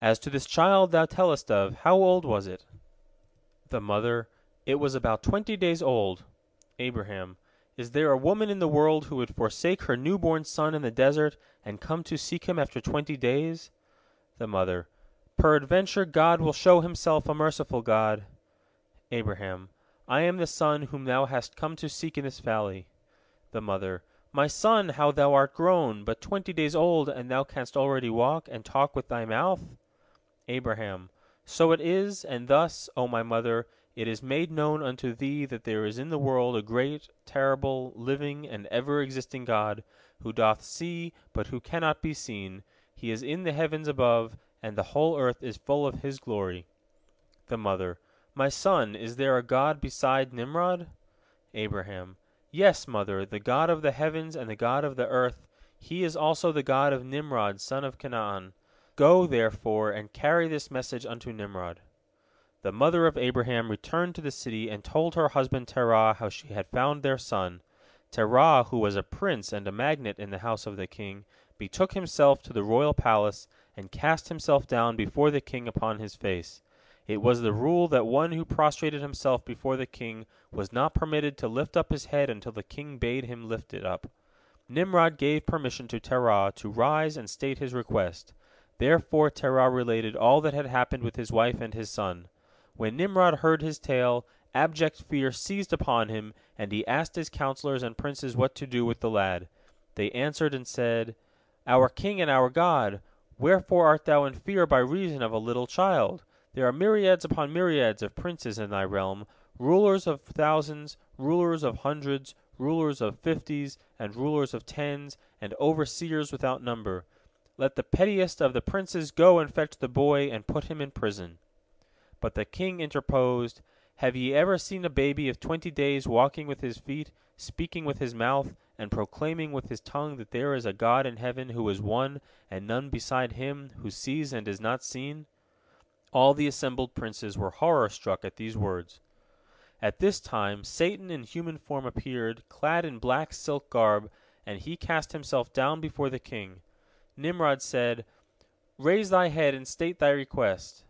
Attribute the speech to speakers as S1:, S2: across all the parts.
S1: As to this child thou tellest of, how old was it? The mother, It was about 20 days old. Abraham, Is there a woman in the world who would forsake her newborn son in the desert and come to seek him after 20 days? The mother, Peradventure God will show himself a merciful God. Abraham, I am the son whom thou hast come to seek in this valley. The mother, My son, how thou art grown, but 20 days old, and thou canst already walk and talk with thy mouth? Abraham, So it is, and thus, O my mother, it is made known unto thee that there is in the world a great, terrible, living, and ever existing God, who doth see, but who cannot be seen. He is in the heavens above, and the whole earth is full of his glory. The mother, My son, is there a God beside Nimrod? Abraham, Yes, mother, the God of the heavens and the God of the earth. He is also the God of Nimrod, son of Canaan. Go, therefore, and carry this message unto Nimrod. The mother of Abraham returned to the city and told her husband Terah how she had found their son. Terah, who was a prince and a magnate in the house of the king, betook himself to the royal palace and cast himself down before the king upon his face. It was the rule that one who prostrated himself before the king was not permitted to lift up his head until the king bade him lift it up. Nimrod gave permission to Terah to rise and state his request. Therefore Terah related all that had happened with his wife and his son. When Nimrod heard his tale, abject fear seized upon him, and he asked his counselors and princes what to do with the lad. They answered and said, Our king and our God, wherefore art thou in fear by reason of a little child? There are myriads upon myriads of princes in thy realm, rulers of thousands, rulers of hundreds, rulers of fifties, and rulers of tens, and overseers without number. Let the pettiest of the princes go and fetch the boy and put him in prison. But the king interposed, Have ye ever seen a baby of 20 days walking with his feet, speaking with his mouth, and proclaiming with his tongue that there is a God in heaven who is one, and none beside him, who sees and is not seen? All the assembled princes were horror-struck at these words. At this time Satan in human form appeared, clad in black silk garb, and he cast himself down before the king. Nimrod said, Raise thy head and state thy request.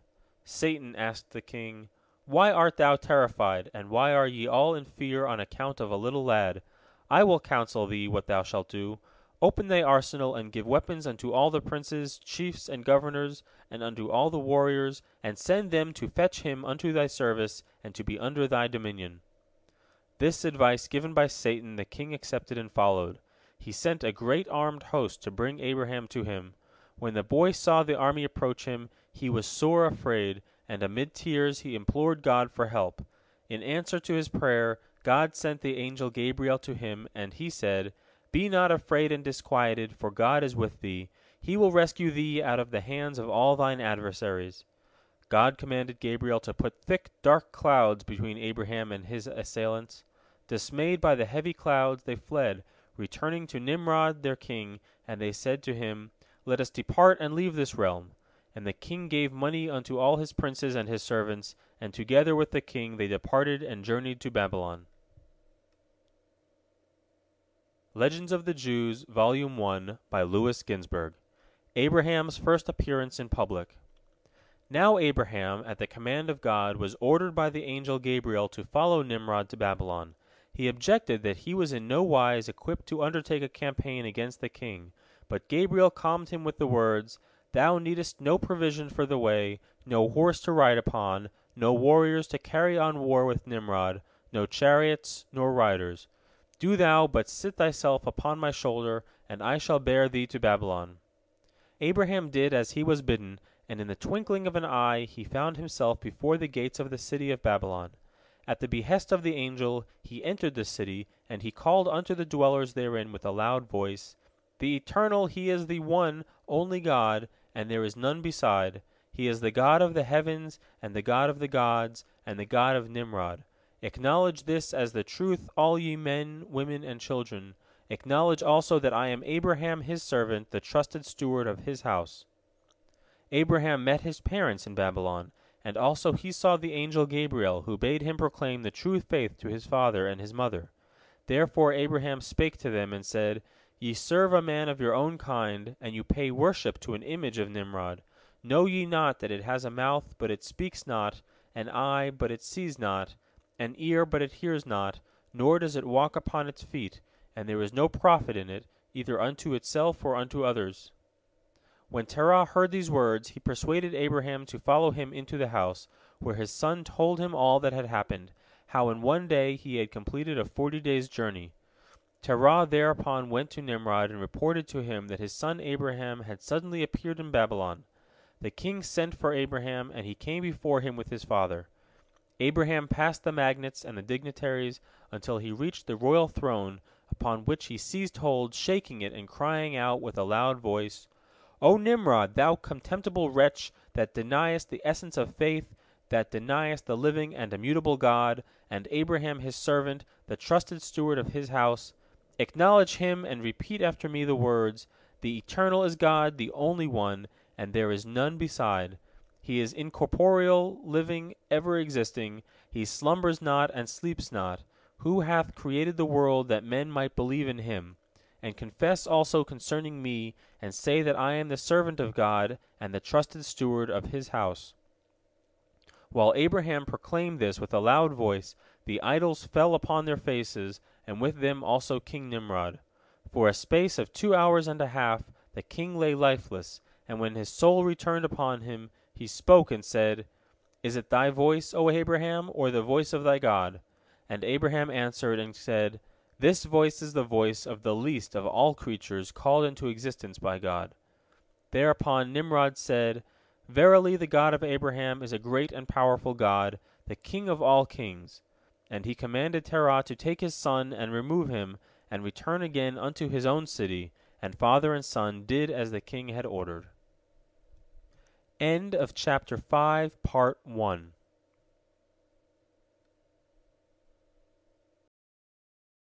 S1: Satan asked the king, Why art thou terrified, and why are ye all in fear on account of a little lad? I will counsel thee what thou shalt do. Open thy arsenal, and give weapons unto all the princes, chiefs, and governors, and unto all the warriors, and send them to fetch him unto thy service, and to be under thy dominion. This advice given by Satan the king accepted and followed. He sent a great armed host to bring Abraham to him. When the boy saw the army approach him, he was sore afraid, and amid tears he implored God for help. In answer to his prayer, God sent the angel Gabriel to him, and he said, Be not afraid and disquieted, for God is with thee. He will rescue thee out of the hands of all thine adversaries. God commanded Gabriel to put thick, dark clouds between Abraham and his assailants. Dismayed by the heavy clouds, they fled, returning to Nimrod their king, and they said to him, Let us depart and leave this realm. And the king gave money unto all his princes and his servants, and together with the king they departed and journeyed to Babylon. Legends of the Jews, Volume 1, by Louis Ginsberg. Abraham's first appearance in public. Now Abraham, at the command of God, was ordered by the angel Gabriel to follow Nimrod to Babylon. He objected that he was in no wise equipped to undertake a campaign against the king, but Gabriel calmed him with the words, Thou needest no provision for the way, no horse to ride upon, no warriors to carry on war with Nimrod, no chariots, nor riders. Do thou but sit thyself upon my shoulder, and I shall bear thee to Babylon. Abraham did as he was bidden, and in the twinkling of an eye he found himself before the gates of the city of Babylon. At the behest of the angel he entered the city, and he called unto the dwellers therein with a loud voice, The Eternal, He is the one, only God, and there is none beside. He is the God of the heavens, and the God of the gods, and the God of Nimrod. Acknowledge this as the truth, all ye men, women, and children. Acknowledge also that I am Abraham his servant, the trusted steward of his house. Abraham met his parents in Babylon, and also he saw the angel Gabriel, who bade him proclaim the true faith to his father and his mother. Therefore Abraham spake to them and said, Ye serve a man of your own kind, and you pay worship to an image of Nimrod. Know ye not that it has a mouth, but it speaks not, an eye, but it sees not, an ear, but it hears not, nor does it walk upon its feet, and there is no profit in it, either unto itself or unto others? When Terah heard these words, he persuaded Abraham to follow him into the house, where his son told him all that had happened, how in one day he had completed a 40 days' journey. Terah thereupon went to Nimrod and reported to him that his son Abraham had suddenly appeared in Babylon. The king sent for Abraham, and he came before him with his father. Abraham passed the magnates and the dignitaries until he reached the royal throne, upon which he seized hold, shaking it and crying out with a loud voice, O Nimrod, thou contemptible wretch, that deniest the essence of faith, that deniest the living and immutable God, and Abraham his servant, the trusted steward of his house, acknowledge him and repeat after me the words, The Eternal is God, the only one, and there is none beside. He is incorporeal, living, ever existing. He slumbers not and sleeps not. Who hath created the world that men might believe in him? And confess also concerning me, and say that I am the servant of God, and the trusted steward of his house. While Abraham proclaimed this with a loud voice, the idols fell upon their faces, and with them also King Nimrod. For a space of 2 hours and a half the king lay lifeless, and when his soul returned upon him, he spoke and said, Is it thy voice, O Abraham, or the voice of thy God? And Abraham answered and said, This voice is the voice of the least of all creatures called into existence by God. Thereupon Nimrod said, Verily the God of Abraham is a great and powerful God, the King of all kings. And he commanded Terah to take his son and remove him, and return again unto his own city, and father and son did as the king had ordered. End of chapter 5, part 1.